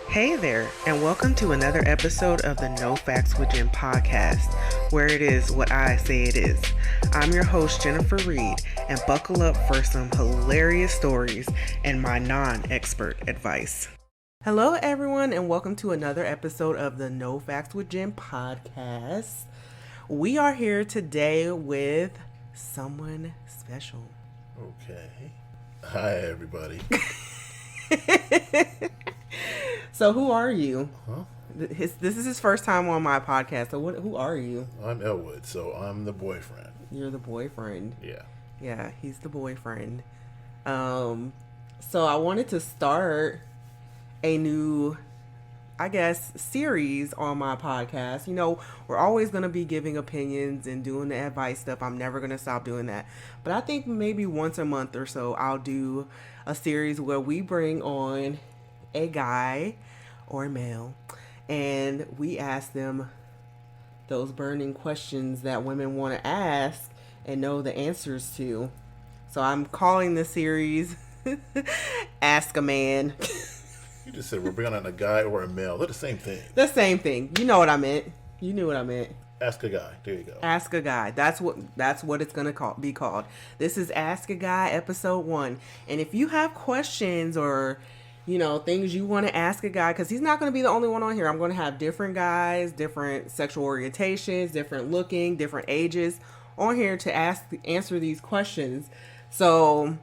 Hey there, and welcome to another episode of the No Facts with Jen podcast, where it is what I say it is. I'm your host, Jennifer Reed, and buckle up for some hilarious stories and my non-expert advice. Hello, everyone, and welcome to another episode of the No Facts with Jen podcast. We are here today with someone special. Okay. Hi, everybody. So who are you? Huh? This is his first time on my podcast. So who are you? I'm Elwood, so I'm the boyfriend. You're the boyfriend. Yeah. Yeah, he's the boyfriend. So I wanted to start a new, I guess, series on my podcast. You know, we're always going to be giving opinions and doing the advice stuff. I'm never going to stop doing that. But I think maybe once a month or so, I'll do a series where we bring on a guy or a male and we ask them those burning questions that women want to ask and know the answers to. So I'm calling the series Ask a Man. You just said we're bringing on a guy or a male. They're the same thing. The same thing. You know what I meant. You knew what I meant. Ask a guy. There you go. Ask a guy. That's what it's gonna be called. This is Ask a Guy episode 1. And if you have questions or things you want to ask a guy, because he's not going to be the only one on here. I'm going to have different guys, different sexual orientations, different looking, different ages on here to answer these questions. So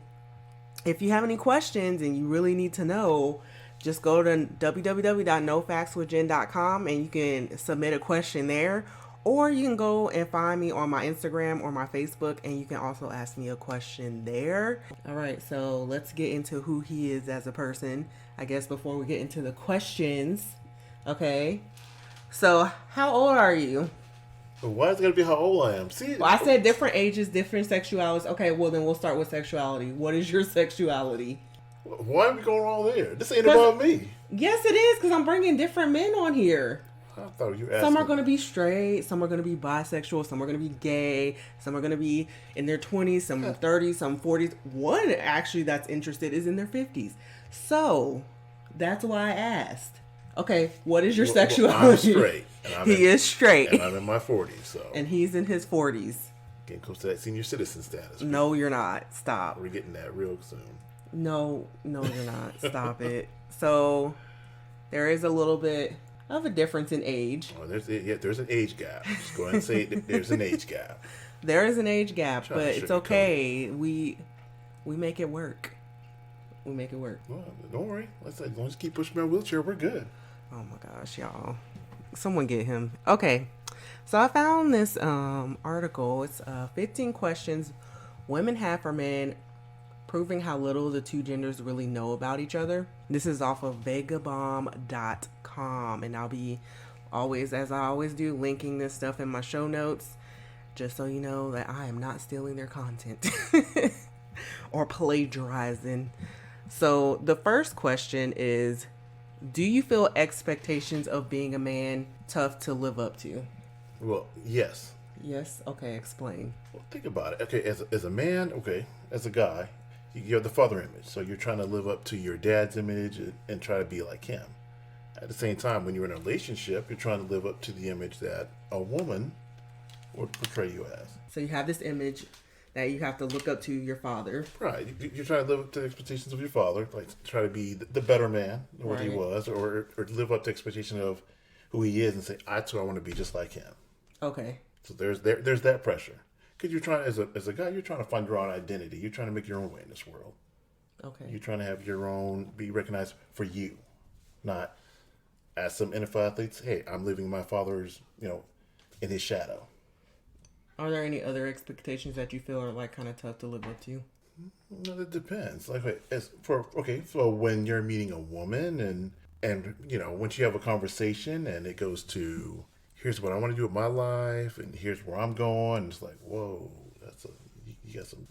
if you have any questions and you really need to know, just go to www.nofactswithjen.com and you can submit a question there. Or you can go and find me on my Instagram or my Facebook, and you can also ask me a question there. All right, so let's get into who he is as a person, I guess, before we get into the questions. Okay, so how old are you? Why is it going to be how old I am? See, Well, I said different ages, different sexualities. Okay, well, then we'll start with sexuality. What is your sexuality? Why are we going all there? This ain't about me. Yes, it is, because I'm bringing different men on here. I thought you were asking. Some are going to be straight, some are going to be bisexual, some are going to be gay, some are going to be in their 20s, some 30s, some 40s. One actually that's interested is in their 50s. So that's why I asked. Okay, what is your sexuality? I'm straight. He is straight. And I'm in my 40s. So. And he's in his 40s. Getting close to that senior citizen status. No, you're not. Stop. We're getting that real soon. No, you're not. Stop it. So there is a little bit of a difference in age. Oh, there's an age gap. Just go ahead and say there's an age gap. There is an age gap, but it's okay. We make it work. We make it work. Well, don't worry. As long as you keep pushing my wheelchair, we're good. Oh my gosh, y'all. Someone get him. Okay. So I found this article. It's 15 questions women have for men, proving how little the two genders really know about each other. This is off of vagabomb.com, and I'll be always, as I always do, linking this stuff in my show notes, just so you know that I am not stealing their content or plagiarizing. So the first question is, do you feel expectations of being a man tough to live up to? Well, yes. Yes? Okay, explain. Well, think about it. Okay, as a man, okay, as a guy, you're the father image, so you're trying to live up to your dad's image and try to be like him. At the same time, when you're in a relationship, you're trying to live up to the image that a woman would portray you as. So you have this image that you have to look up to your father. Right. You're trying to live up to the expectations of your father, like try to be the better man than what he was, or live up to the expectation of who he is and say, I want to be just like him. Okay. So there's that pressure. Because you're trying, as a guy, you're trying to find your own identity. You're trying to make your own way in this world. Okay. You're trying to have your own, be recognized for you. Not, as some NFL athletes, hey, I'm living my father's, in his shadow. Are there any other expectations that you feel are like kind of tough to live up to? No, it depends. Like, so when you're meeting a woman and once you have a conversation and it goes to, here's what I want to do with my life, and here's where I'm going. It's like, whoa, you got some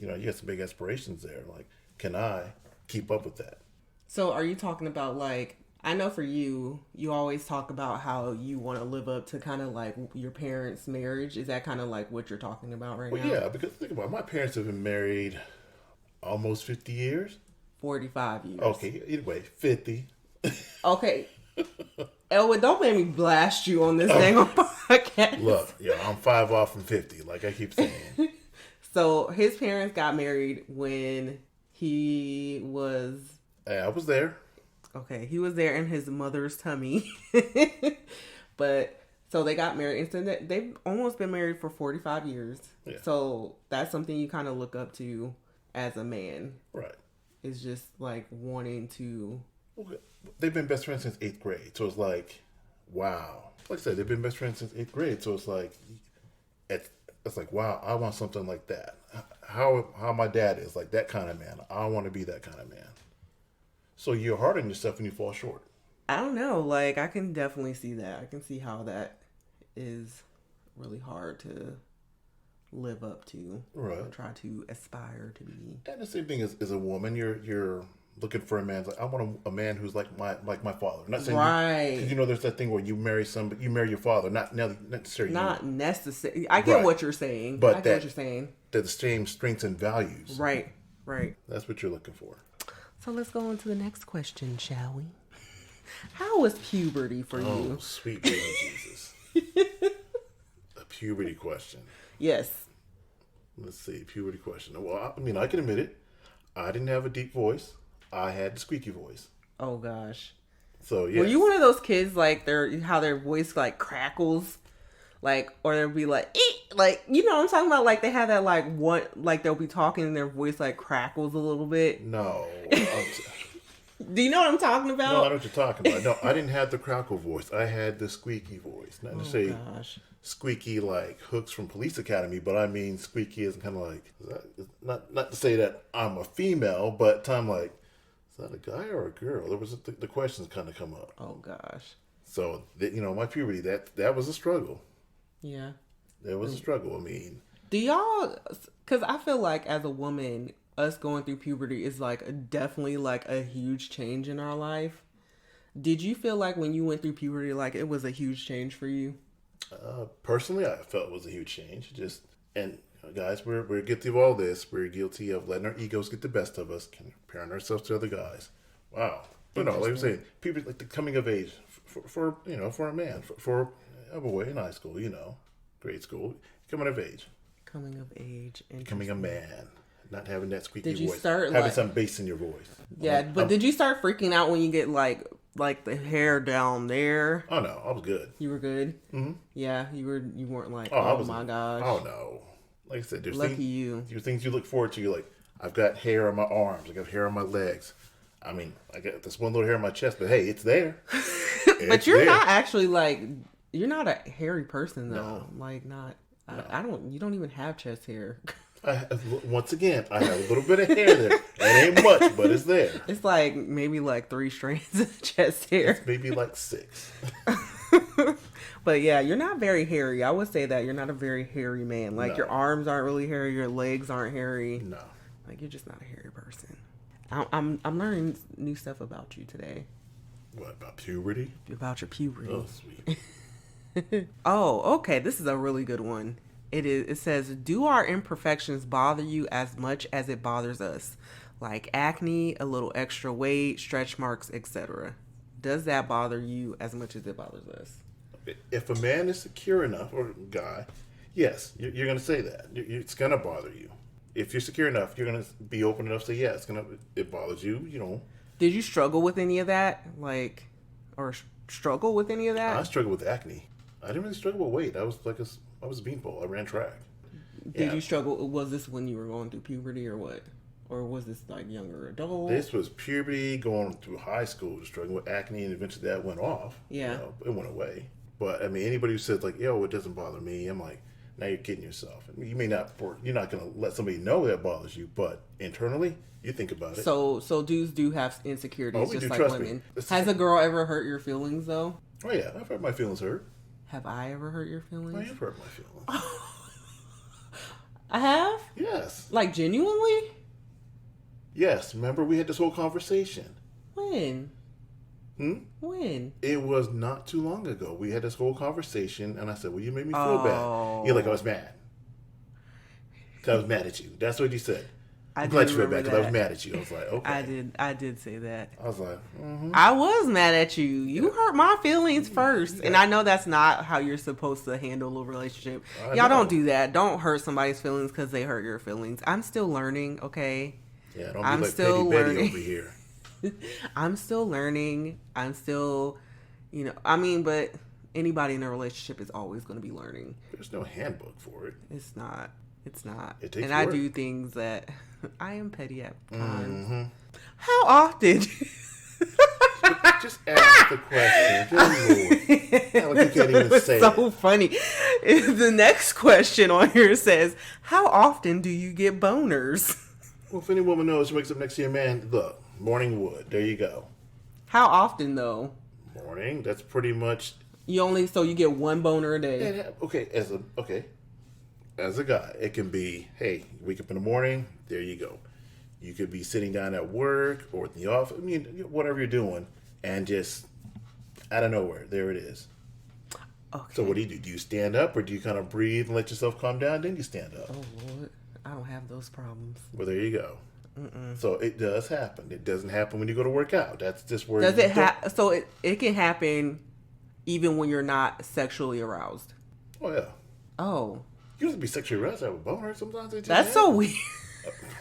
big aspirations there. Like, can I keep up with that? So are you talking about, like, I know for you always talk about how you want to live up to kind of like your parents' marriage. Is that kind of like what you're talking about right now? Yeah, because think about it. My parents have been married almost 50 years. 45 years. Okay, either way, 50. Okay. Elwood, don't make me blast you on this dang on podcast. Look, I'm 5 off from 50, like I keep saying. So his parents got married when he was... Hey, I was there. Okay, he was there in his mother's tummy. But, so they got married. And so they've almost been married for 45 years. Yeah. So that's something you kind of look up to as a man. Right. It's just like wanting to... Okay. They've been best friends since 8th grade. So it's like, wow. Like I said, they've been best friends since 8th grade. So it's like, it's like, wow, I want something like that. How my dad is, like that kind of man. I want to be that kind of man. So you're hard on yourself when you fall short. I don't know. Like, I can definitely see that. I can see how that is really hard to live up to. Right. Or try to aspire to be. And the same thing as a woman. You're looking for a man. Like, I want a man who's like my father. I'm not saying right. Because there's that thing where you marry somebody, you marry your father. Not necessarily. Not necessarily. I get what you're saying. But I get what you're saying. They're the same strengths and values. Right. Right. That's what you're looking for. So let's go on to the next question, shall we? How was puberty for you? Oh, sweet baby Jesus. A puberty question. Yes. Let's see, puberty question. Well, I mean, I can admit it. I didn't have a deep voice. I had the squeaky voice. Oh gosh. So yeah. Were you one of those kids like how their voice like crackles, like, or they'll be like, eek! Like, you know what I'm talking about? Like they have that like one, like they'll be talking and their voice like crackles a little bit. No. Do you know what I'm talking about? No, I know what you're talking about. No, I didn't have the crackle voice. I had the squeaky voice. Not to say squeaky like Hooks from Police Academy, but I mean squeaky is kind of like, not to say that I'm a female, but I'm like, is that a guy or a girl? There was the questions kind of come up. Oh gosh. So my puberty, that was a struggle. Yeah. There was a struggle. I mean, do y'all? Because I feel like as a woman, us going through puberty is like definitely like a huge change in our life. Did you feel like when you went through puberty, like it was a huge change for you? Personally, I felt it was a huge change. And guys, we're guilty of all this. We're guilty of letting our egos get the best of us, comparing ourselves to other guys. Wow. But no, like I'm saying, people like the coming of age for a man, for a boy in high school, grade school, coming of age. Coming of age. Becoming a man. Not having that squeaky voice. Did you start having some bass in your voice. Yeah, but did you start freaking out when you get like the hair down there? Oh no, I was good. You were good? Mm-hmm. Yeah, you weren't like, my gosh. Oh no. Like I said, there's things you look forward to. You're like, I've got hair on my arms, I got hair on my legs. I mean, I got this one little hair on my chest, but hey, it's there. But you're not actually like, you're not a hairy person though. No. Like not, no. You don't even have chest hair. Once again, I have a little bit of hair there. It ain't much, but it's there. It's like maybe like 3 strands of chest hair. It's maybe like 6. But yeah, you're not very hairy. I would say that you're not a very hairy man. Like your arms aren't really hairy, your legs aren't hairy. No. Like you're just not a hairy person. I'm learning new stuff about you today. What, about puberty? About your puberty. Oh, sweet. Oh, okay. This is a really good one. It says, do our imperfections bother you as much as it bothers us? Like acne, a little extra weight, stretch marks, etc. Does that bother you as much as it bothers us? If a man is secure enough, or a guy, yes, you're going to say that. It's going to bother you. If you're secure enough, you're going to be open enough to say, yeah, it bothers you, Did you struggle with any of that? Like, or struggle with any of that? I struggled with acne. I didn't really struggle with weight. I was a beanpole. I ran track. Did you struggle? Was this when you were going through puberty or what? Or was this like younger adult? This was puberty, going through high school, struggling with acne, and eventually that went off. Yeah. It went away. But, I mean, anybody who says, like, yo, it doesn't bother me, I'm like, now you're kidding yourself. I mean, you're not going to let somebody know that bothers you, but internally, you think about it. So dudes do have insecurities, just like women. Me. Has a girl ever hurt your feelings, though? Oh, yeah. I've had my feelings hurt. Have I ever hurt your feelings? I have hurt my feelings. I have? Yes. Like, genuinely? Yes. Remember, we had this whole conversation. When? When? It was not too long ago. We had this whole conversation, and I said, well, you made me feel bad. You're like, I was mad. I was mad at you. That's what you said. I'm do glad you feel remember bad because I was that. mad at you. I was like, okay. I did say that. I was like, I was mad at you. You hurt my feelings first. And I know that's not how you're supposed to handle a relationship. Y'all don't do that. Don't hurt somebody's feelings because they hurt your feelings. I'm still learning, okay? Yeah, don't be I'm like still Petty learning. Betty over here. I'm still learning. I'm still, I mean, but anybody in a relationship is always going to be learning. There's no handbook for it. It's not. It's not. It takes and I work. do things that I am petty at times. Mm-hmm. How often? Just ask the question. Good Lord. Like you can't even say so it. funny. The next question on here says, how often do you get boners? Well, if any woman knows she wakes up next to your man, look, morning wood. There you go. How often though? Morning. That's pretty much. So you get one boner a day. As a guy, it can be, hey, you wake up in the morning, there you go. You could be sitting down at work or in the office, I mean, whatever you're doing, and just out of nowhere, there it is. Okay. So what do? Do you stand up or do you kind of breathe and let yourself calm down, then you stand up? Oh, Lord. I don't have those problems. Well, there you go. So it does happen. It doesn't happen when you go to work out. That's just where. Does it So it can happen even when you're not sexually aroused? Oh, yeah. Oh. You have to be sexually aroused to have a boner sometimes. That's so weird.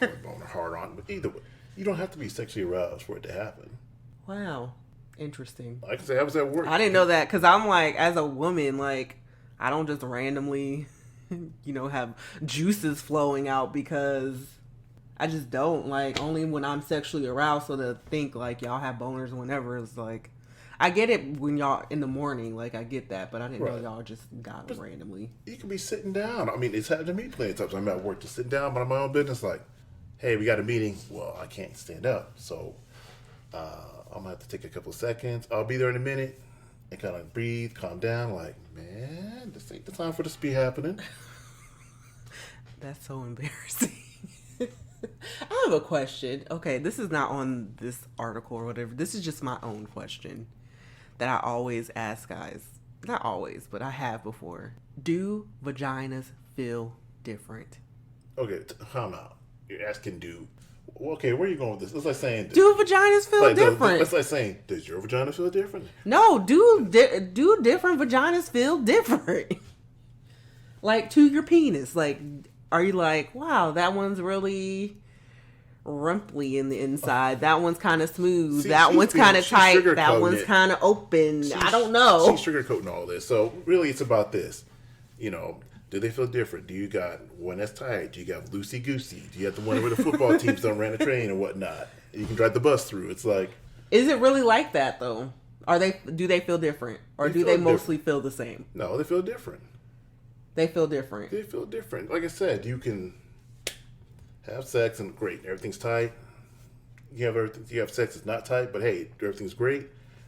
Boner hard on, but either way, you don't have to be sexually aroused for it to happen. Wow. Interesting. Like I said, I was at work. I didn't know that because I'm like, as a woman, like, I don't just randomly, have juices flowing out because I just don't. Like, only when I'm sexually aroused. So to think, like, y'all have boners whenever is like, I get it when y'all in the morning. Like, I get that. But I didn't know y'all just got them randomly. You can be sitting down. I mean, it's happened to me plenty of times. I'm at work just sitting down, but I'm my own business. Like, hey, we got a meeting. Well, I can't stand up. So I'm going to have to take a couple of seconds. I'll be there in a minute and kind of breathe, calm down. Like, man, this ain't the time for this to be happening. That's so embarrassing. I have a question. Okay, this is not on this article or whatever. This is just my own question that I always ask guys. Not always, but I have before. Do vaginas feel different? Okay, calm out. You're asking okay, where are you going with this? It's like saying... Do vaginas feel different? It's like saying, does your vagina feel different? No, do different vaginas feel different? Like, to your penis. Like, are you like, wow, that one's really rumply in the inside. That one's kind of smooth. That one's kind of tight. That one's kind of open. I don't know. She's sugarcoating all this. So, really, it's about this. Do they feel different? Do you got one that's tight? Do you got loosey-goosey? Do you have the one where the football teams don't ran a train and whatnot? You can drive the bus through. It's like... Is it really like that, though? Do they feel different? Or do they mostly feel the same? No, they feel different. They feel different. They feel different. Like I said, you can have sex and great, everything's tight. You have sex that's not tight, but hey, everything's great.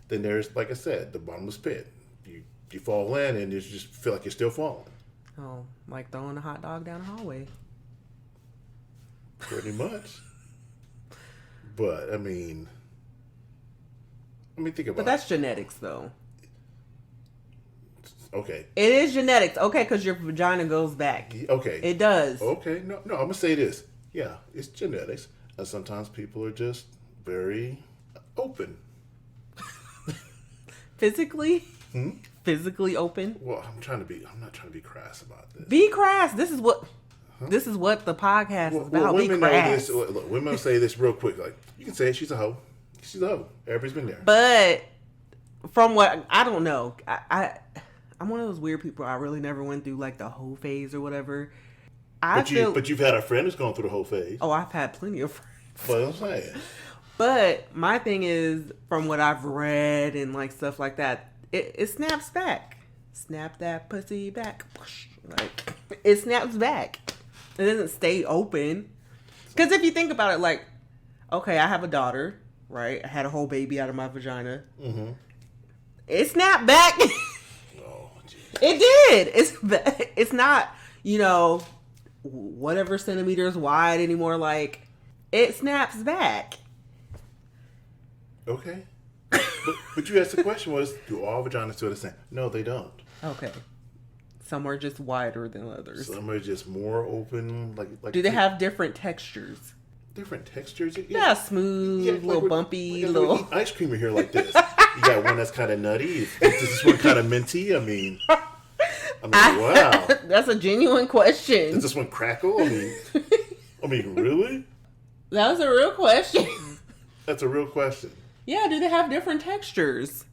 Then there's, like I said, the bottomless pit. You fall in and you just feel like you're still falling. Oh, like throwing a hot dog down the hallway. Pretty much. But, I mean, think about it. But that's genetics, though. Okay. It is genetics. Okay, because your vagina goes back. Okay. It does. Okay. No, I'm going to say this. Yeah, it's genetics. And sometimes people are just very open. Physically? Physically open? Well, I'm not trying to be crass about this. Be crass. This is what the podcast is about. Women be crass. know this. Look, women say this real quick. Like, you can say she's a hoe. She's a hoe. Everybody's been there. But from what I don't know, I'm one of those weird people. I really never went through like the hoe phase or whatever. But you've had a friend who's gone through the whole phase. Oh, I've had plenty of friends. But I'm saying. But my thing is, from what I've read and like stuff like that, it snaps back. Snap that pussy back. Like, it snaps back. It doesn't stay open. Because if you think about it, like, okay, I have a daughter, right? I had a whole baby out of my vagina. Mm-hmm. It snapped back. Oh, geez. It did. It's not, whatever centimeters wide anymore. Like, it snaps back. Okay. But you asked the question was, do all vaginas feel the same? No, they don't. Okay. Some are just wider than others. Some are just more open. Like do they have different textures? different textures. Yeah, smooth, little bumpy, little. Eat ice cream in here like this. You got one that's kind of nutty. Is this one kind of minty? I mean, wow. That's a genuine question. Does this one crackle? I mean, really? That was a real question. That's a real question. Yeah, do they have different textures?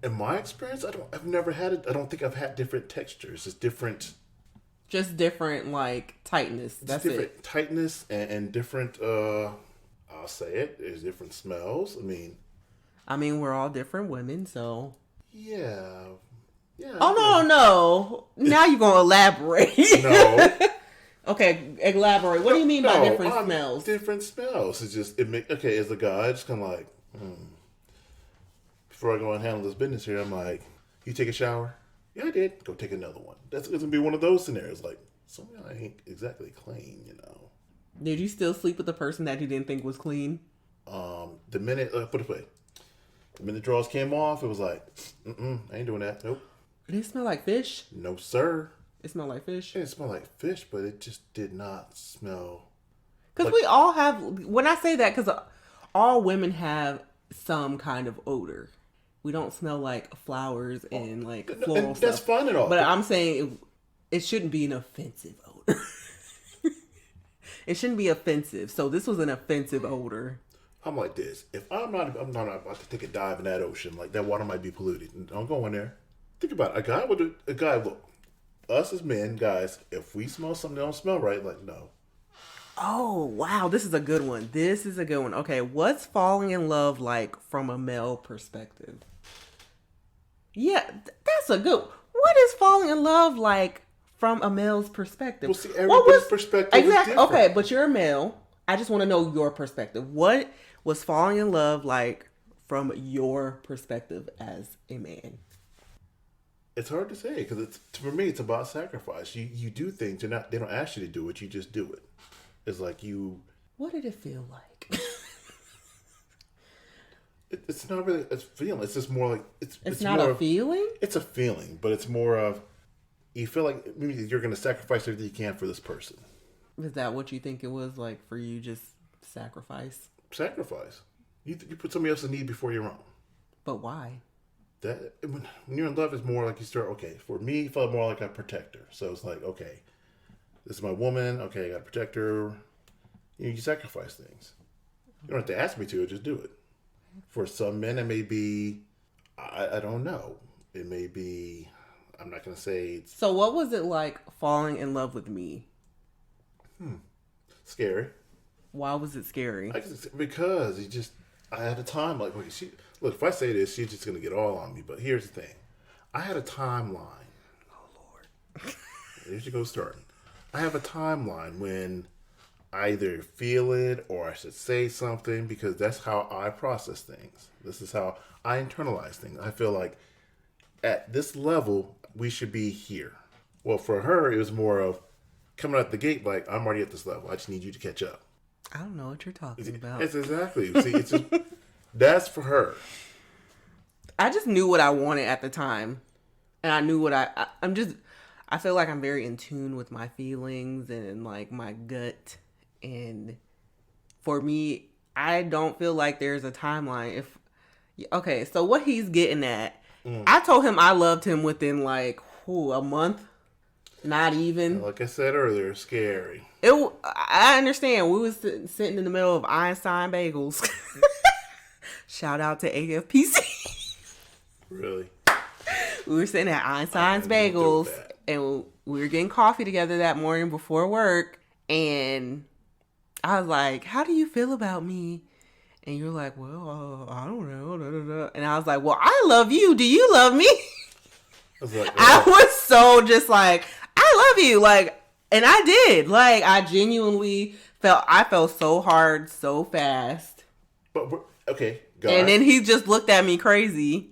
In my experience, I've never had it. I don't think I've had different textures. It's different. Just different, like, tightness. That's different it. Tightness and different, I'll say it, there's different smells. I mean, we're all different women, so. Yeah. Oh, no. Now you're going to elaborate. No. Okay, elaborate. What do you mean by different smells? Different smells. It's just, okay, as a guy, I just kind of like, before I go and handle this business here, I'm like, you take a shower? Yeah, I did. Go take another one. That's going to be one of those scenarios. Like, something I ain't exactly clean, you know. Did you still sleep with the person that you didn't think was clean? The minute, put it away. The minute drawers came off, it was like, I ain't doing that. Nope. Did it smell like fish? No, sir. It smelled like fish? It didn't smell like fish, but it just did not smell. Because we all have, when I say that, because all women have some kind of odor. We don't smell like flowers and like floral and stuff. that's fine and all. But I'm saying it shouldn't be an offensive odor. It shouldn't be offensive. So this was an offensive odor. I'm like this. If I'm not about to take a dive in that ocean, like that water might be polluted. Don't go in there. Think about it. A guy, look, us as men, guys, if we smell something that don't smell right, like, no. Oh, wow. This is a good one. Okay, what's falling in love like from a male perspective? Yeah, that's a good. What is falling in love like from a male's perspective? Well, see, everybody's perspective is different. Okay, but you're a male. I just want to know your perspective. What was falling in love like from your perspective as a man? It's hard to say because for me it's about sacrifice. You do things. They don't ask you to do it. You just do it. It's like you. What did it feel like? It's not really a feeling. It's just more like it's not a feeling. It's a feeling, but it's more of you feel like maybe you're going to sacrifice everything you can for this person. Is that what you think it was like for you? Just sacrifice. Sacrifice. You put somebody else's need before your own. But why? That when you're in love, it's more like you start. Okay, for me, it felt more like a protector. So it's like, okay, this is my woman. Okay, I got to protect her. You sacrifice things. You don't have to ask me to. Just do it. For some men, it may be, I don't know. It may be, I'm not going to say. So what was it like falling in love with me? Scary. Why was it scary? Because I had a time like, look, if I say this, she's just going to get all on me. But here's the thing. I had a timeline. Oh, Lord. There you go starting. I have a timeline when I either feel it or I should say something because that's how I process things. This is how I internalize things. I feel like at this level, we should be here. Well, for her, it was more of coming out the gate like, I'm already at this level. I just need you to catch up. I don't know what you're talking about. It's exactly. See, it's just, that's for her. I just knew what I wanted at the time. And I knew what I feel like I'm very in tune with my feelings and like my gut. And for me, I don't feel like there's a timeline. Okay, so what he's getting at, I told him I loved him within like a month. Not even. Like I said earlier, scary. I understand. We was sitting in the middle of Einstein Bagels. Shout out to AFPC. Really? We were sitting at Einstein's Bagels, and we were getting coffee together that morning before work. And I was like, "How do you feel about me?" And you're like, "Well, I don't know." Da, da, da. And I was like, "Well, I love you. Do you love me?" I was so just like, I love you. Like, and I did. Like, I genuinely felt so hard, so fast. But, okay. God. And then he just looked at me crazy.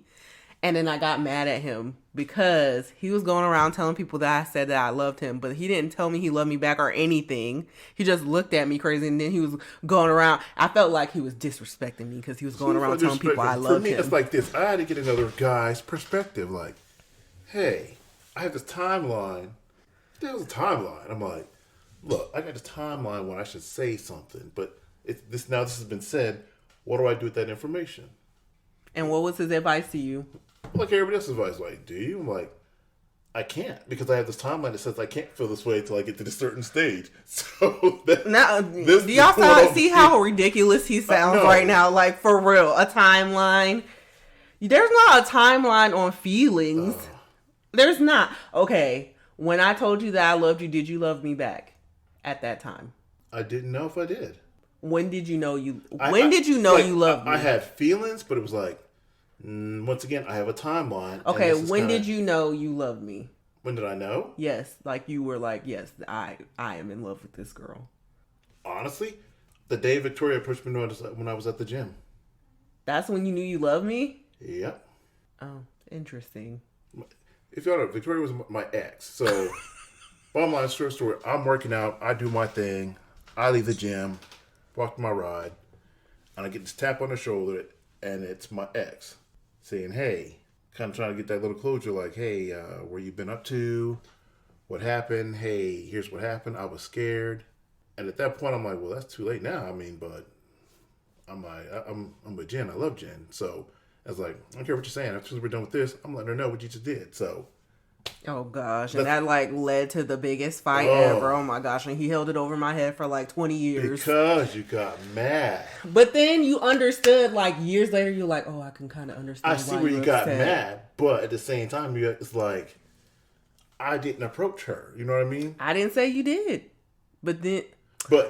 And then I got mad at him because he was going around telling people that I said that I loved him. But he didn't tell me he loved me back or anything. He just looked at me crazy. And then he was going around. I felt like he was disrespecting me because he was going around telling people I loved him. For me, it's like this. I had to get another guy's perspective. Like, hey, I have this timeline. There was a timeline. I'm like, look, I got this timeline when I should say something, but This has been said. What do I do with that information? And what was his advice to you? Like everybody else's advice, like, do you? I'm like, I can't, because I have this timeline that says I can't feel this way until I get to this certain stage. So now, do y'all see how ridiculous he sounds right now? Like, for real, a timeline. There's not a timeline on feelings. There's not. Okay, when I told you that I loved you, did you love me back at that time? I didn't know if I did. When did you know you? When did you know you loved me? I had feelings, but it was like, once again, I have a timeline. Okay, when did you know you loved me? When did I know? Yes, like you were like, yes, I am in love with this girl. Honestly, the day Victoria pushed me when I was at the gym. That's when you knew you loved me? Yep. Oh, interesting. If y'all know, Victoria was my ex. So, bottom line, short story, I'm working out, I do my thing, I leave the gym, walk to my ride, and I get this tap on the shoulder, and it's my ex saying, hey, kind of trying to get that little closure, like, hey, where you been up to? What happened? Hey, here's what happened. I was scared. And at that point, I'm like, well, that's too late now. I mean, but I'm with Jen. I love Jen. So I was like, I don't care what you're saying. After we're done with this, I'm letting her know what you just did. So. Oh gosh, and that like led to the biggest fight ever. Oh my gosh, and he held it over my head for like 20 years. Because you got mad. But then you understood, like years later, you're like, oh, I can kind of understand. I see where you got mad, but at the same time, it's like, I didn't approach her. You know what I mean? I didn't say you did, but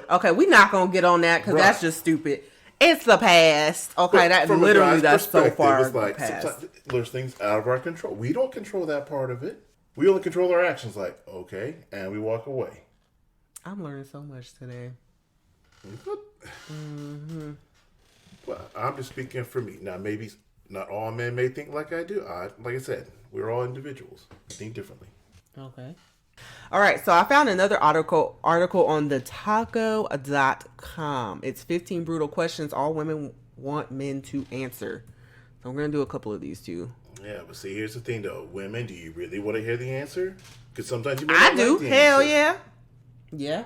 okay, we're not gonna get on that because that's just stupid. It's the past. Okay, that's so far it's like, past. Sometimes there's things out of our control. We don't control that part of it. We only control our actions. Like, okay, and we walk away. I'm learning so much today. Mm-hmm. Well, I'm just speaking for me. Now, maybe not all men may think like I do. Like I said, we're all individuals. We think differently. Okay. All right, so I found another article on the taco.com. It's 15 brutal questions all women want men to answer. So I'm going to do a couple of these too. Yeah, but see, here's the thing though. Women, do you really want to hear the answer? Because sometimes you I do. Hell yeah. Yeah.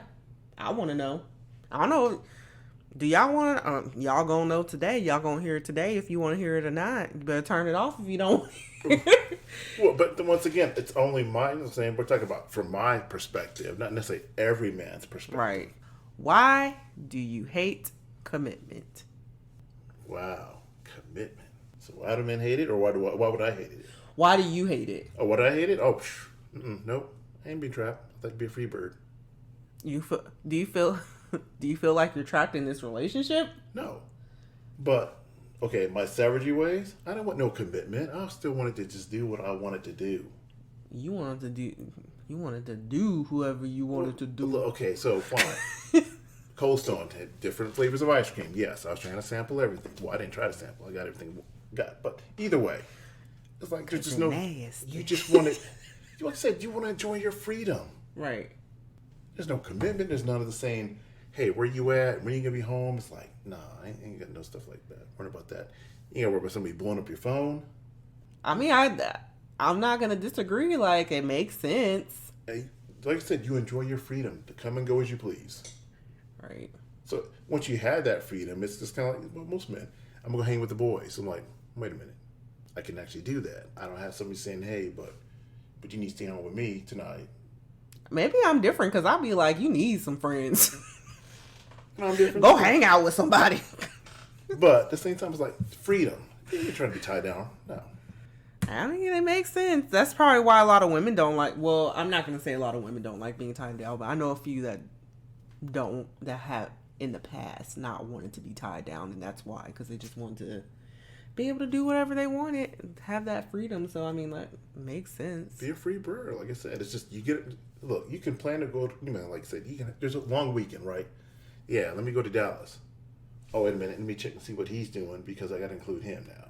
I want to know. I don't know. Do y'all want to? Y'all gonna know today. Y'all gonna hear it today if you want to hear it or not. You better turn it off if you don't. Well, but once again, it's only mine. Saying we're talking about from my perspective, not necessarily every man's perspective. Right. Why do you hate commitment? Wow, commitment. So why do men hate it, or why would I hate it? Why do you hate it? Oh, why do I hate it? Oh, nope. I ain't being trapped. I thought you'd be a free bird. Do you feel like you're trapped in this relationship? No. But, okay, my savagery ways, I don't want no commitment. I still wanted to just do what I wanted to do. You wanted to do whoever you wanted to do. Okay, so fine. Cold Stone had different flavors of ice cream. Yes, I was trying to sample everything. Well, I didn't try to sample. I got everything. But either way, it's like there's just no. Nasty. You just want to. Like I said, you want to enjoy your freedom. Right. There's no commitment. There's none of the saying, hey, where you at? When are you going to be home? It's like, nah, I ain't got no stuff like that. Worry about that. You ain't got to worry about somebody blowing up your phone. I mean, I'm not going to disagree. Like, it makes sense. Hey, like I said, you enjoy your freedom to come and go as you please. Right. So once you have that freedom, it's just kind of like most men. I'm going to hang with the boys. I'm like, wait a minute. I can actually do that. I don't have somebody saying, hey, but you need to stay home with me tonight. Maybe I'm different because I'll be like, you need some friends. No, I'm different. Go hang out with somebody. But at the same time, it's like freedom. You're trying to be tied down. No. I mean, it makes sense. That's probably why a lot of women don't like, well, I'm not going to say a lot of women don't like being tied down, but I know a few that have in the past not wanted to be tied down, and that's why, because they just want to be able to do whatever they wanted, have that freedom. So I mean, like, makes sense. Be a free bird, like I said. It's just you can plan to go. Like I said, there's a long weekend, right? Yeah, let me go to Dallas. Oh, wait a minute, let me check and see what he's doing because I got to include him now.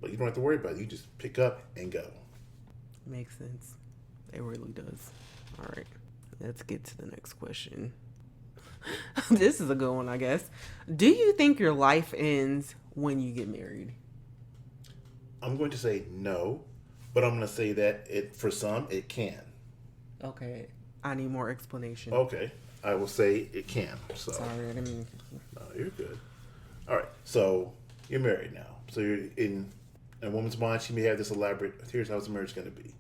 But you don't have to worry about it. You just pick up and go. Makes sense. It really does. All right, let's get to the next question. This is a good one, I guess. Do you think your life ends when you get married? I'm going to say no, but I'm going to say that for some, it can. Okay. I need more explanation. Okay. I will say it can. So. Sorry, I didn't mean... No, you're good. All right, so you're married now. So you're in a woman's mind. She may have this elaborate. Here's how the marriage is going to be.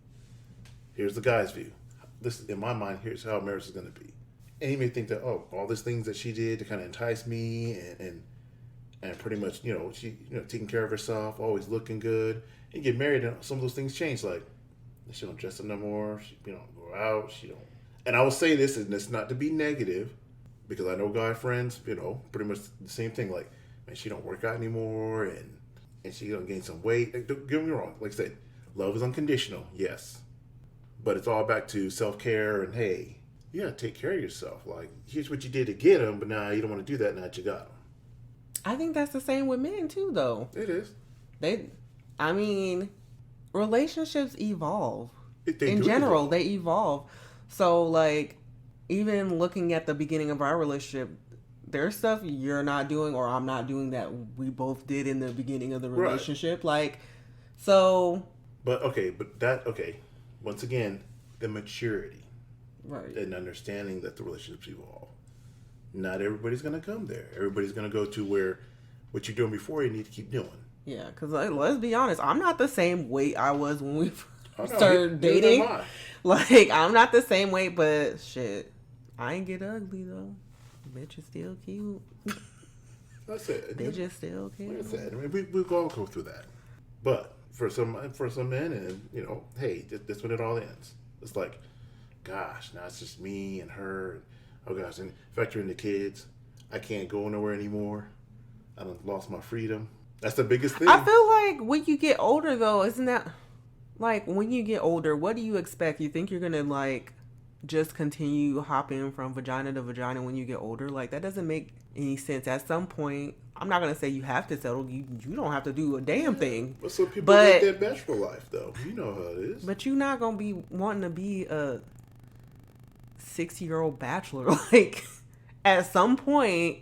Here's the guy's view. This, in my mind, here's how marriage is going to be. And he may think that, oh, all these things that she did to kind of entice me, and pretty much, she, taking care of herself, always looking good. And you get married, and some of those things change. Like, she don't dress up no more. She, don't go out. She don't. And I will say this, and it's not to be negative, because I know guy friends, pretty much the same thing. Like, man, she don't work out anymore, and she don't gain some weight. Like, don't get me wrong. Like I said, love is unconditional, yes, but it's all back to self care and hey, you gotta take care of yourself. Like, here's what you did to get them, but now you don't want to do that now that you got them. I think that's the same with men too, though. It is. Relationships evolve. In general, they evolve. So, like, even looking at the beginning of our relationship, there's stuff you're not doing or I'm not doing that we both did in the beginning of the relationship. Right. Like, so. But once again, the maturity. Right. And understanding that the relationships evolve. Not everybody's going to come there. Everybody's going to go to where what you're doing before you need to keep doing. Yeah, because let's be honest, I'm not the same weight I was when we started dating. Like, I'm not the same weight, but shit, I ain't get ugly though. Bitch is still cute. That's it. They just still cute. Like I said, I mean, we all go through that. But for some men, and hey, that's when it all ends. It's like, gosh, now it's just me and her. Oh gosh, and factor in the kids. I can't go nowhere anymore. I done lost my freedom. That's the biggest thing. I feel like when you get older, though, isn't that like when you get older? What do you expect? You think you're gonna like just continue hopping from vagina to vagina when you get older? Like, that doesn't make any sense. At some point, I'm not gonna say you have to settle. You don't have to do a damn thing. But some people live their bachelor life, though. You know how it is. But you're not gonna be wanting to be a 60-year-old bachelor. Like, at some point,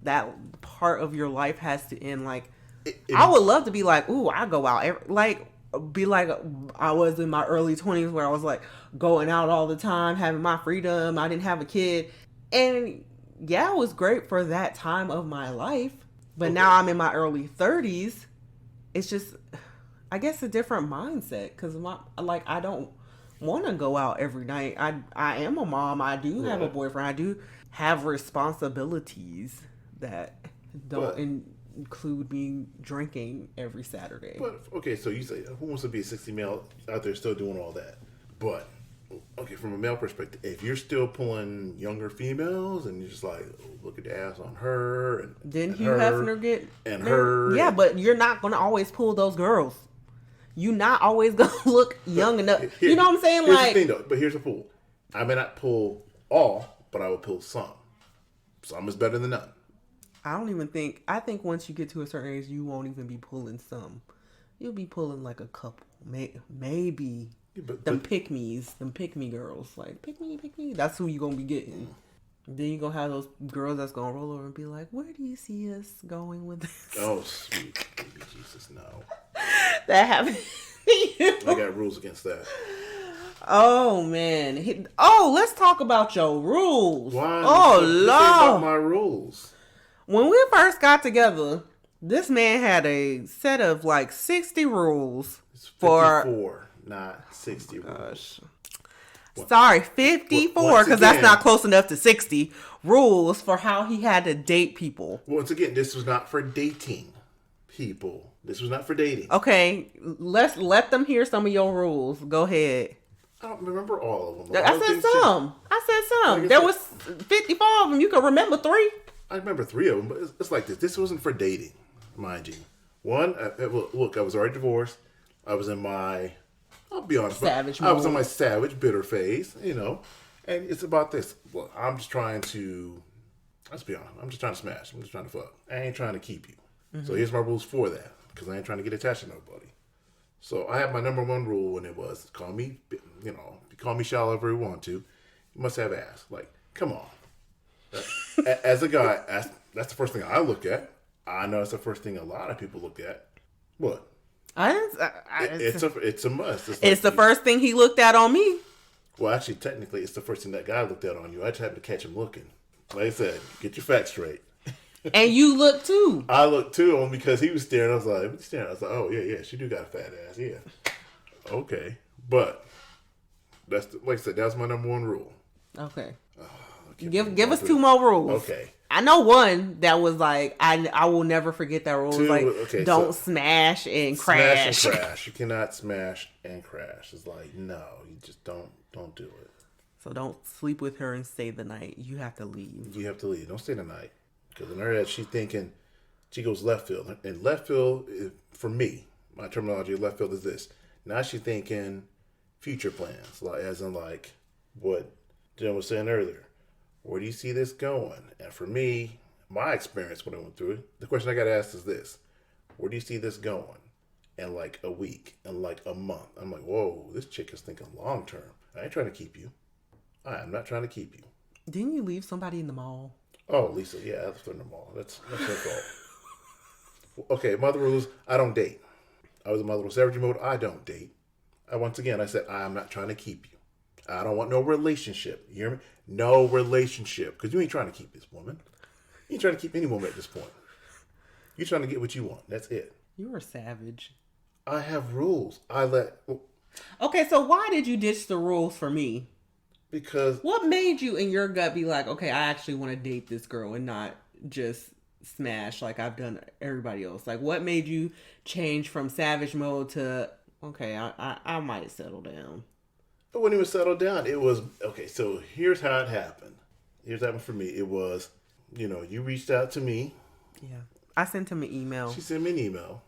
that part of your life has to end. Like, I would love to be like, ooh, I go out be like I was in my early 20s where I was like going out all the time, having my freedom. I didn't have a kid, and yeah, it was great for that time of my life. But now I'm in my early 30s. It's just, I guess, a different mindset, because I don't want to go out every night. I am a mom. I do have a boyfriend. I do have responsibilities that don't include me drinking every Saturday. But okay, so you say, who wants to be a 60 male out there still doing all that? But okay, from a male perspective, if you're still pulling younger females and you're just like, oh, look at the ass on her, and didn't Hugh Hefner get and her? Yeah, but you're not gonna always pull those girls. You're not always gonna look young enough. You know what I'm saying? Here's like, the thing, though. But here's the pull. I may not pull all, but I will pull some. Some is better than none. I think once you get to a certain age, you won't even be pulling some. You'll be pulling like a couple, maybe. Yeah, them pick-me girls. Like, pick me. That's who you gonna be getting. Then you gonna have those girls that's gonna roll over and be like, where do you see us going with this? Oh, sweet baby Jesus, no. That happened. I got rules against that. Oh man. Let's talk about your rules. Why? Oh Lord. About my rules. When we first got together, this man had a set of like 60 rules. It's 54, not 60 rules. Sorry, 54, because that's not close enough to 60 rules for how he had to date people. Once again, this was not for dating people. This was not for dating. Okay, let them hear some of your rules. Go ahead. I don't remember all of them. I said some. Like there was 54 of them. You can remember 3. I remember 3 of them, but it's like this. This wasn't for dating, mind you. One, look, I was already divorced. I was in my, I'll be honest, savage I was in my savage, bitter phase, and it's about this. Well, I'm just trying to, let's be honest, I'm just trying to smash. I'm just trying to fuck. I ain't trying to keep you. Mm-hmm. So here's my rules for that, because I ain't trying to get attached to nobody. So I have my number 1 rule, and it was, call me shallow if you want to. You must have ass. Like, come on. As a guy, that's the first thing I look at. I know it's the first thing a lot of people look at. What? It's a must. It's the first thing he looked at on me. Well, actually, technically, it's the first thing that guy looked at on you. I just happened to catch him looking. Like I said, get your facts straight. And you look too. I looked too, only because he was staring. I was like, "What's staring?" I was like, "Oh yeah, she do got a fat ass, yeah." Okay, but like I said, that's my number one rule. Okay. Oh, Give us 2 more rules. Okay. I know one that was like I will never forget that rule. 2, Like okay, don't smash and crash. Smash and crash. You cannot smash and crash. It's like no, you just don't do it. So don't sleep with her and stay the night. You have to leave. You have to leave. Don't stay the night because in her head she's thinking she goes left field. And left field for me, my terminology of left field is this. Now she's thinking future plans, like as in like what Jen was saying earlier. Where do you see this going? And for me, my experience when I went through it, the question I got to ask is this: where do you see this going? In like a week, in like a month. I'm like, whoa, this chick is thinking long term. I ain't trying to keep you. I am not trying to keep you. Didn't you leave somebody in the mall? Oh, Lisa, yeah, I left her in the mall. That's her fault. Okay, mother rules. I don't date. I was in my little savage mode. I don't date. Once again, I said I am not trying to keep you. I don't want no relationship. You hear me? No relationship. Because you ain't trying to keep this woman. You ain't trying to keep any woman at this point. You're trying to get what you want. That's it. You were savage. I have rules. Okay, so why did you ditch the rules for me? Because... What made you in your gut be like, okay, I actually want to date this girl and not just smash like I've done everybody else? Like, what made you change from savage mode to, okay, I might settle down? But when he was settled down, it was, okay, so here's how it happened. Here's what happened for me. It was, you reached out to me. Yeah. I sent him an email. She sent me an email.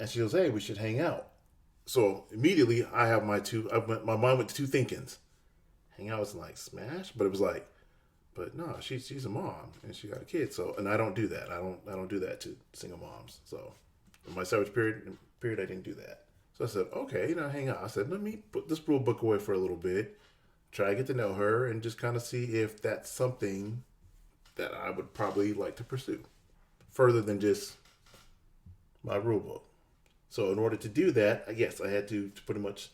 And she goes, hey, we should hang out. So immediately my mind went to two thinkings. Hang out was like smash, but it was like, but no, she's a mom and she got a kid. So, and I don't do that. I don't do that to single moms. So in my savage period, I didn't do that. So I said, okay, hang out. I said, let me put this rule book away for a little bit, try to get to know her, and just kind of see if that's something that I would probably like to pursue further than just my rule book. So in order to do that, yes, I had to pretty much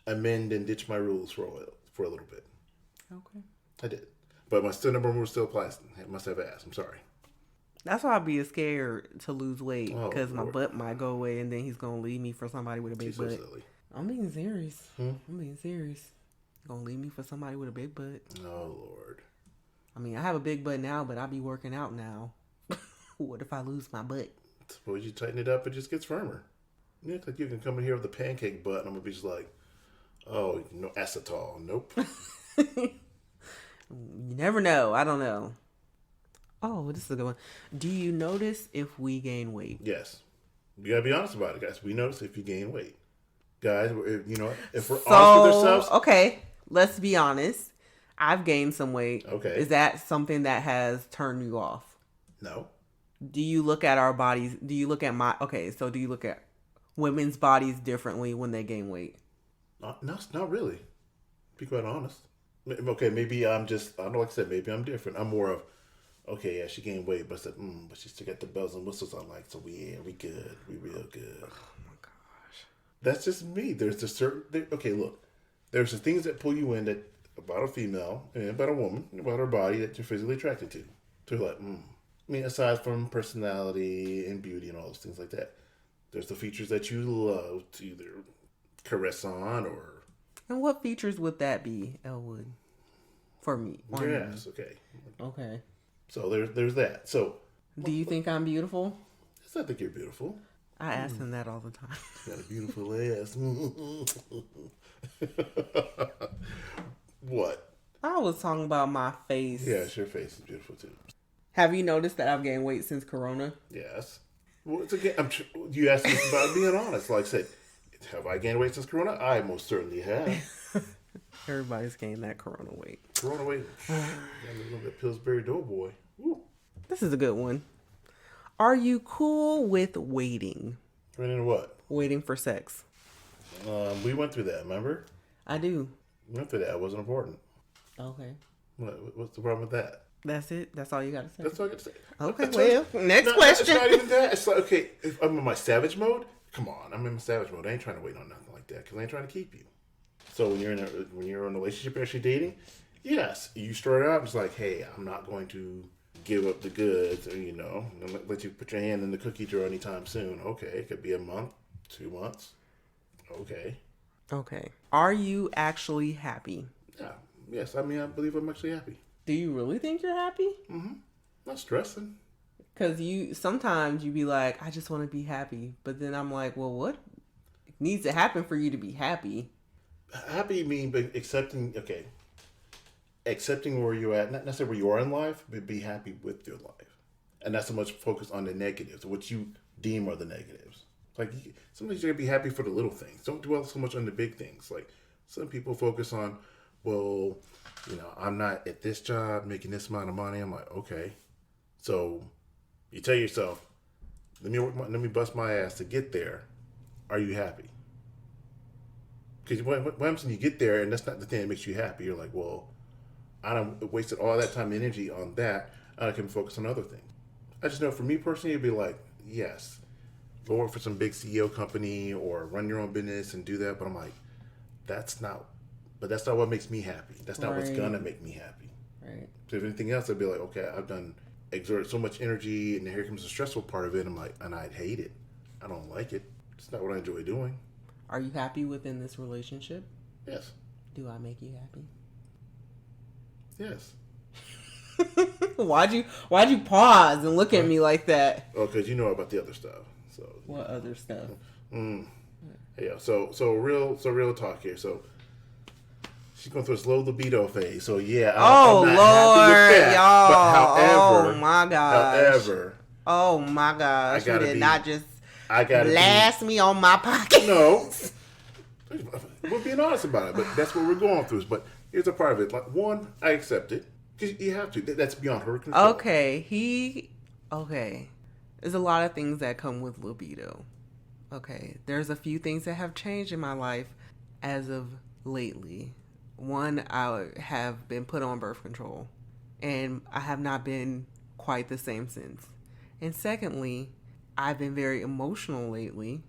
amend and ditch my rules for a little bit. Okay. I did. But my number one rule still applies. I must have asked. I'm sorry. That's why I'd be scared to lose weight because my Lord. butt might go away and then he's going to leave me for somebody with a big butt. So silly. I'm being serious. I'm being serious. Going to leave me for somebody with a big butt. Oh, Lord. I mean, I have a big butt now, but I be working out now. What if I lose my butt? Suppose you tighten it up, it just gets firmer. You act like you can come in here with a pancake butt and I'm going to be just like, oh, no acetol. Nope. You never know. I don't know. Oh, this is a good one. Do you notice if we gain weight? Yes. You got to be honest about it, guys. We notice if you gain weight. Guys, if we're honest with ourselves. Okay, let's be honest. I've gained some weight. Okay. Is that something that has turned you off? No. Do you look at our bodies? Do you look at do you look at women's bodies differently when they gain weight? Not really. Be quite honest. Okay, maybe I'm just, I don't know, like I said, maybe I'm different. I'm more of, okay, yeah, she gained weight, but I said, but she still got the bells and whistles on, like, so we good. We real good. Oh my gosh. That's just me. There's okay, look, there's the things that pull you in that about a female and about a woman, about her body that you're physically attracted to. So you're like, I mean, aside from personality and beauty and all those things like that, there's the features that you love to either caress on or. And what features would that be, Elwood? For me. Yes, okay. Okay. So there's that. So. Do you think I'm beautiful? Yes, I think you're beautiful. I ask him that all the time. Got a beautiful ass. What? I was talking about my face. Yes, your face is beautiful too. Have you noticed that I've gained weight since Corona? Yes. Well, it's again. You asked me about being honest. Like I said, have I gained weight since Corona? I most certainly have. Everybody's gained that Corona weight. Corona weight. Got a little bit Pillsbury Doughboy. Woo. This is a good one. Are you cool with waiting? Waiting what? Waiting for sex. We went through that. Remember? I do. We went through that. It wasn't important. Okay. What's the problem with that? That's it? That's all you got to say? That's all I got to say. Okay, well, next question. It's not even that. It's like, okay, if I'm in my savage mode, come on, I'm in my savage mode. I ain't trying to wait on nothing like that because I ain't trying to keep you. So when you're in a relationship, you're actually dating, yes, you start out, it's like, hey, I'm not going to give up the goods, or let you put your hand in the cookie jar anytime soon. Okay, it could be a month, 2 months. Okay. Okay. Are you actually happy? Yeah. Yes. I believe I'm actually happy. Do you really think you're happy? Mm-hmm. Not stressing. Because sometimes you be like, I just want to be happy. But then I'm like, well, what needs to happen for you to be happy? Happy mean accepting, accepting where you're at, not necessarily where you are in life, but be happy with your life. And not so much focus on the negatives, what you deem are the negatives. Like, sometimes you're going to be happy for the little things. Don't dwell so much on the big things. Like, some people focus on, well, I'm not at this job making this amount of money. I'm like, okay. So you tell yourself, let me bust my ass to get there. Are you happy? Because what happens when you get there and that's not the thing that makes you happy? You're like, well, I done wasted all that time and energy on that. I can focus on other things. I just know for me personally, it'd be like, yes, go work for some big CEO company or run your own business and do that. But I'm like, that's not what makes me happy. That's not what's gonna make me happy. Right. So if anything else, I'd be like, okay, I've exerted so much energy, and here comes the stressful part of it. I'm like, and I'd hate it. I don't like it. It's not what I enjoy doing. Are you happy within this relationship? Yes. Do I make you happy? Yes. Why'd you pause and look at me like that? Oh, because you know about the other stuff. So what other stuff? Yeah. So real talk here. So she's going through a slow libido phase. So yeah. I'm not Lord, happy with that. Y'all. But however, oh my gosh. However, oh my gosh, you did not just blast me on my pocket. No. We're being honest about it, but that's what we're going through. But here's a part of it. Like, one, I accept it. Because you have to. That's beyond her control. Okay. There's a lot of things that come with libido. Okay. There's a few things that have changed in my life as of lately. One, I have been put on birth control. And I have not been quite the same since. And secondly, I've been very emotional lately.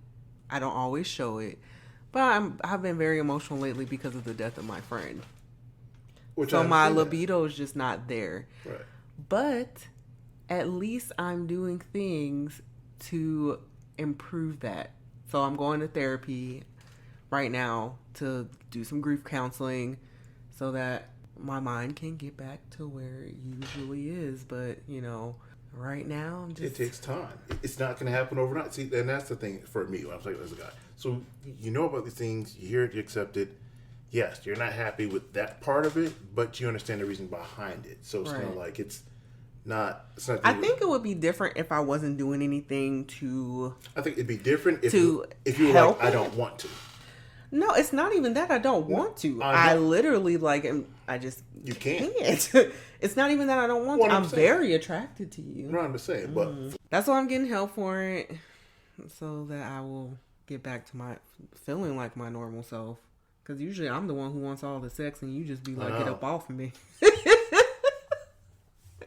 I don't always show it. But I've been very emotional lately because of the death of my friend. So my libido is just not there. Right. But at least I'm doing things to improve that. So I'm going to therapy right now to do some grief counseling so that my mind can get back to where it usually is. But, right now I'm just... It takes time. It's not going to happen overnight. See, and that's the thing for me when I'm saying as a guy. So you know about these things, you hear it, you accept it. Yes, you're not happy with that part of it, but you understand the reason behind it. So it's kind of like it's not. I think it would be different if I wasn't doing anything to. I think it'd be different if you were like, I don't want to. No, it's not even that I don't want to. I literally I just you can't. It's not even that I don't want to. I'm very attracted to you. No, I'm just saying, but that's why I'm getting help for it, so that I will get back to my feeling like my normal self. Because usually I'm the one who wants all the sex and you just be like, get up off of me.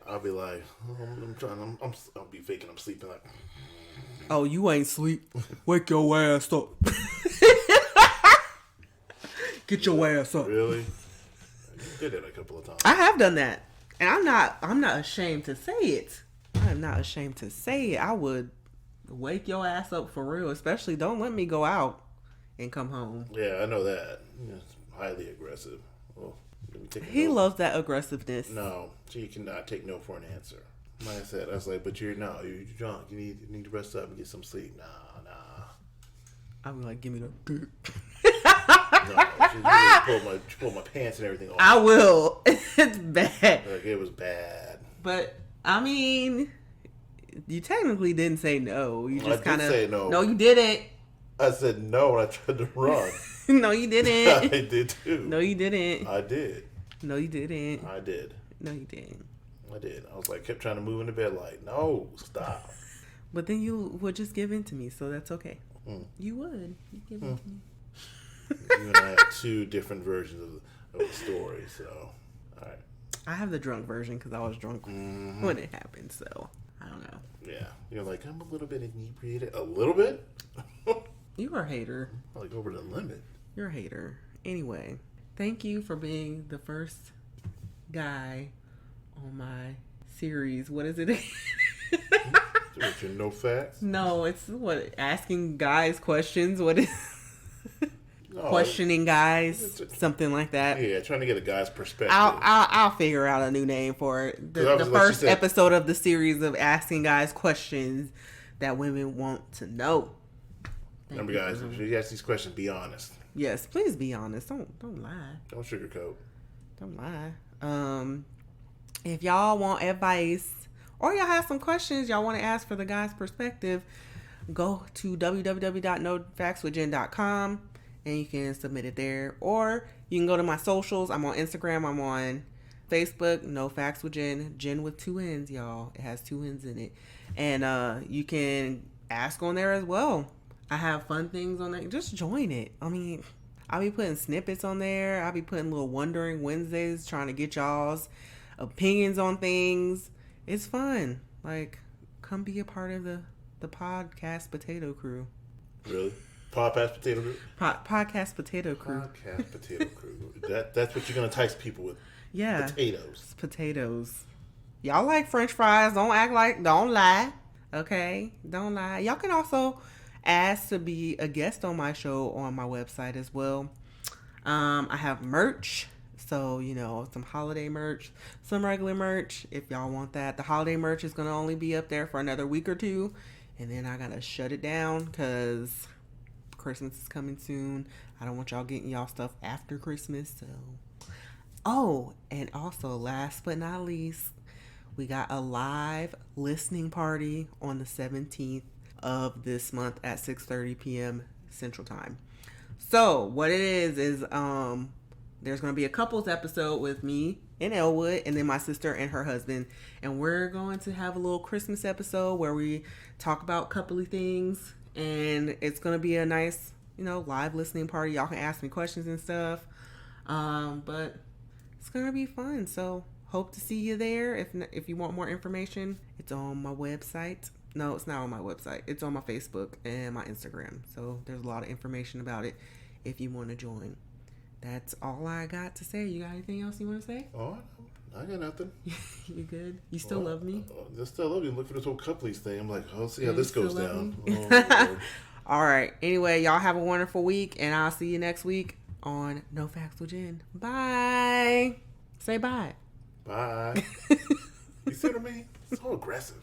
I'll be like, I'll be faking I'm sleeping like. Oh, you ain't sleep. Wake your ass up. Get your ass up. Really? You did it a couple of times. I have done that. And I'm not ashamed to say it. I'm not ashamed to say it. I would wake your ass up for real. Especially don't let me go out and come home. Yeah, I know that. It's highly aggressive. Well, he loves that aggressiveness. No, she cannot take no for an answer. Like I said, I was like, but you're drunk. You need to rest up and get some sleep. Nah. I'm like, give me the dick. No, she pulled my pants and everything off. I will. It's bad. Like, it was bad. But I mean, you technically didn't say no. You just kind of say no. No, you didn't. I said no when I tried to run. No, you didn't. I did too. No, you didn't. I did. No, you didn't. I did. No, you didn't. I did. I was like, kept trying to move in the bed like, no, stop. But then you would just give in to me, so that's okay. You would. You give in to me. You and I have two different versions of the story, so, all right. I have the drunk version because I was drunk when it happened, so I don't know. Yeah. You're like, I'm a little bit inebriated. A little bit? You're a hater. Like over the limit. You're a hater. Anyway, thank you for being the first guy on my series. What is it? With your no facts? No, it's what, asking guys questions. What is No, questioning guys? Something like that. yeah, trying to get a guy's perspective. I'll figure out a new name for it. The first episode of the series of asking guys questions that women want to know. Remember, guys, if you ask these questions, be honest. Yes, please be honest. Don't lie. Don't sugarcoat. Don't lie. If y'all want advice or y'all have some questions y'all want to ask for the guy's perspective, go to www.nofactswithjen.com and you can submit it there. Or you can go to my socials. I'm on Instagram. I'm on Facebook. No Facts with Jen. Jen with 2 N's, y'all. It has 2 N's in it. And you can ask on there as well. I have fun things on there. Just join it. I mean, I'll be putting snippets on there. I'll be putting little Wondering Wednesdays, trying to get y'all's opinions on things. It's fun. Like, come be a part of the podcast potato crew. Really? Podcast potato crew? Podcast potato crew. Podcast potato crew. That's what you're going to entice people with. Yeah. Potatoes. Potatoes. Y'all like French fries. Don't lie. Okay? Don't lie. Y'all can also ask to be a guest on my show on my website as well. I have merch. So, some holiday merch, some regular merch if y'all want that. The holiday merch is going to only be up there for another week or two. And then I got to shut it down because Christmas is coming soon. I don't want y'all getting y'all stuff after Christmas. So, and also last but not least, we got a live listening party on the 17th of this month at 6:30 p.m. Central Time. So what it is there's going to be a couples episode with me and Elwood and then my sister and her husband. And we're going to have a little Christmas episode where we talk about coupley things. And it's going to be a nice, live listening party. Y'all can ask me questions and stuff. But it's going to be fun. So hope to see you there. If you want more information, it's on my website. No, it's not on my website. It's on my Facebook and my Instagram. So there's a lot of information about it if you want to join. That's all I got to say. You got anything else you want to say? Oh, I got nothing. You good? You still love me? I still love you. Look for this whole coupley thing. I'm like, oh, see how this goes down. All right. Anyway, y'all have a wonderful week, and I'll see you next week on No Facts with Jen. Bye. Say bye. Bye. You see what I mean? So aggressive.